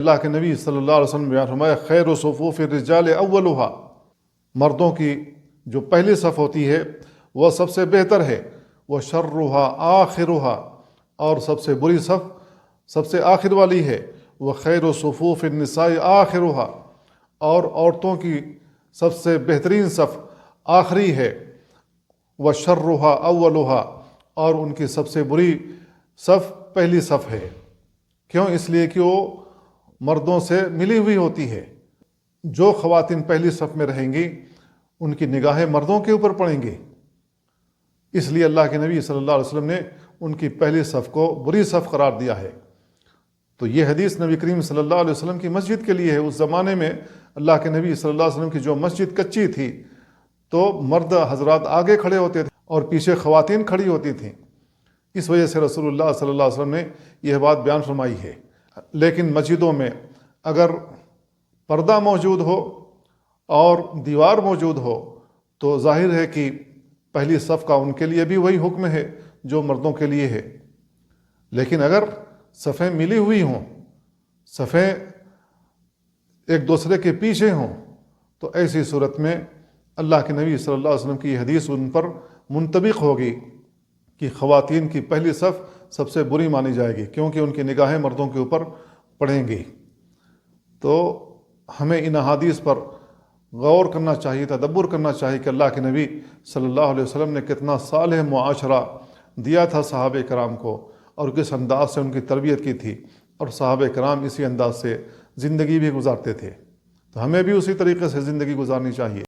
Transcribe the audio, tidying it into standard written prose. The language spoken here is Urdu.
اللہ کے نبی صلی اللہ علیہ وسلم نے بیان فرمایا خیر صفوف الرجال اولھا، مردوں کی جو پہلی صف ہوتی ہے وہ سب سے بہتر ہے، وہ شرھا آخرھا، اور سب سے بری صف سب سے آخر والی ہے، وہ خیر صفوف النساء آخرھا، اور عورتوں کی سب سے بہترین صف آخری ہے، وہ شرھا اولھا، اور ان کی سب سے بری صف پہلی صف ہے۔ کیوں؟ اس لیے کہ وہ مردوں سے ملی ہوئی ہوتی ہے۔ جو خواتین پہلی صف میں رہیں گی ان کی نگاہیں مردوں کے اوپر پڑیں گی، اس لیے اللہ کے نبی صلی اللہ علیہ وسلم نے ان کی پہلی صف کو بری صف قرار دیا ہے۔ تو یہ حدیث نبی کریم صلی اللہ علیہ وسلم کی مسجد کے لیے ہے۔ اس زمانے میں اللہ کے نبی صلی اللہ علیہ وسلم کی جو مسجد کچی تھی تو مرد حضرات آگے کھڑے ہوتے تھے اور پیچھے خواتین کھڑی ہوتی تھیں، اس وجہ سے رسول اللہ صلی اللہ علیہ وسلم نے یہ بات بیان فرمائی ہے۔ لیکن مسجدوں میں اگر پردہ موجود ہو اور دیوار موجود ہو تو ظاہر ہے کہ پہلی صف کا ان کے لیے بھی وہی حکم ہے جو مردوں کے لیے ہے۔ لیکن اگر صفیں ملی ہوئی ہوں، صفیں ایک دوسرے کے پیچھے ہوں، تو ایسی صورت میں اللہ کے نبی صلی اللہ علیہ وسلم کی یہ حدیث ان پر منطبق ہوگی کہ خواتین کی پہلی صف سب سے بری مانی جائے گی، کیونکہ ان کی نگاہیں مردوں کے اوپر پڑیں گی۔ تو ہمیں ان احادیث پر غور کرنا چاہیے، تدبر کرنا چاہیے کہ اللہ کے نبی صلی اللہ علیہ وسلم نے کتنا صالح معاشرہ دیا تھا صحابہ کرام کو، اور کس انداز سے ان کی تربیت کی تھی، اور صحابہ کرام اسی انداز سے زندگی بھی گزارتے تھے۔ تو ہمیں بھی اسی طریقے سے زندگی گزارنی چاہیے۔